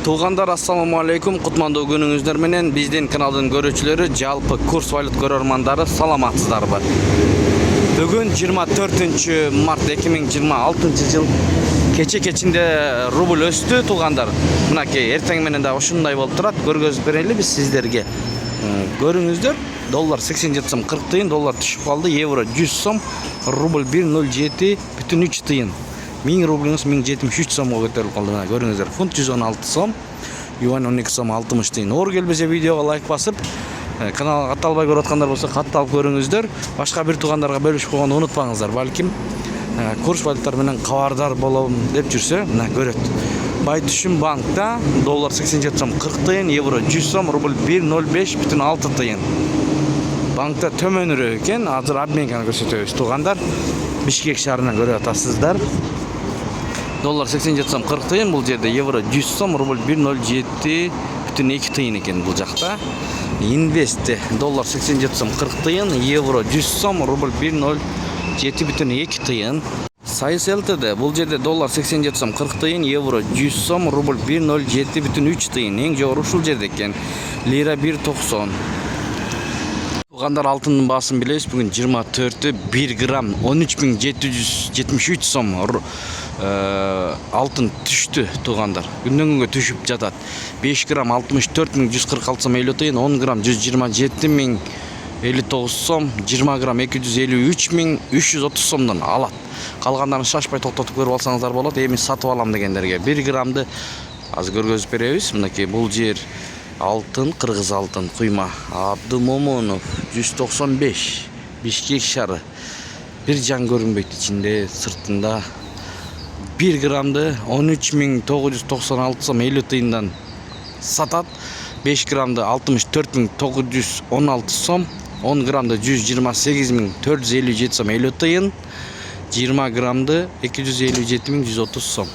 Туугандар, ассаламу алейкум. Кутмандуу күнүңүздөр менен биздин каналдын көрүүчүлөрү, жалпы курс валют көрөрмандары саламатсыздарбы? Бүгүн 24 март 2026 жыл кечинде рубль өстү, туугандар. Мынакей эртең менен да ушундай болуп турат. Көргөзүп берели биз сиздерге. Көрүңүздөр, доллар 87 сом 40 тыйын, доллар түшүп калды, евро 100 сом, рубль 107,3 тыйын. 1000 рублиңиз 1073 сомго көтөрүлүп калды. Мына көрүңүздөр, фунт 116 сом, юань 12 сом 60 тыйын. Оор келбесе видеого лайк басып, каналга катталбай көрүп аткандар болсо катталып көрүңүздөр. Башка бир туугандарга бөлүшүп койгонду унутпаңыздар. Балким курс валюттар менен кабардар болом деп жүрсө, мына көрөт. Байтүшүм банкта доллар 87 сом 40 тыйын, евро 100 сом, рубль 105,6 тыйын. Банкта төмөнүрөөк экен. Азыр обменканы көрсөтөбүз, туугандар. Бишкек шаарынан көрүп атасыздар. Доллар 87 сом 40 тыйын, бул жерде евро 100 сом, рубль 107,2 тыйын экен бул жакта. Инвестте доллар 87 сом 40 тыйын, евро 100 сом, рубль 107,2 тыйын. Сайыс ЛТД бул жерде доллар 87 сом 40 тыйын, евро 100 сом, рубль 107,3 тыйын. Эң жогору ушул жерде экен. Лира 1,90. Туугандар, алтындын баасын билебиз. Бүгүн 24 1 грамм 13,773 сом алтын түштү, туугандар. Күндөн күнгө түшүп жатат. 5 грамм 64,146 сом 50 тыйын, 10 грамм 127,059 сом, 20 грамм 253,330 сомдон алат. Калгандарын шашпай токтотуп көрүп алсаңыздар болот. Эми сатып алам дегендерге 1 граммды азыр көргөзүп беребиз. Мынакей бул жер алтын, кыргыз алтын куйма. Абдумомунов 195, Бишкек шаары. Бир жан көрүнбөйт ичинде, сыртында. 1 граммды 13,996 сом 50 тыйындан сатат. 5 граммды 64,916 сом, 10 граммды 128,457 сом 50 тыйын, 20 граммды 257,130 сом.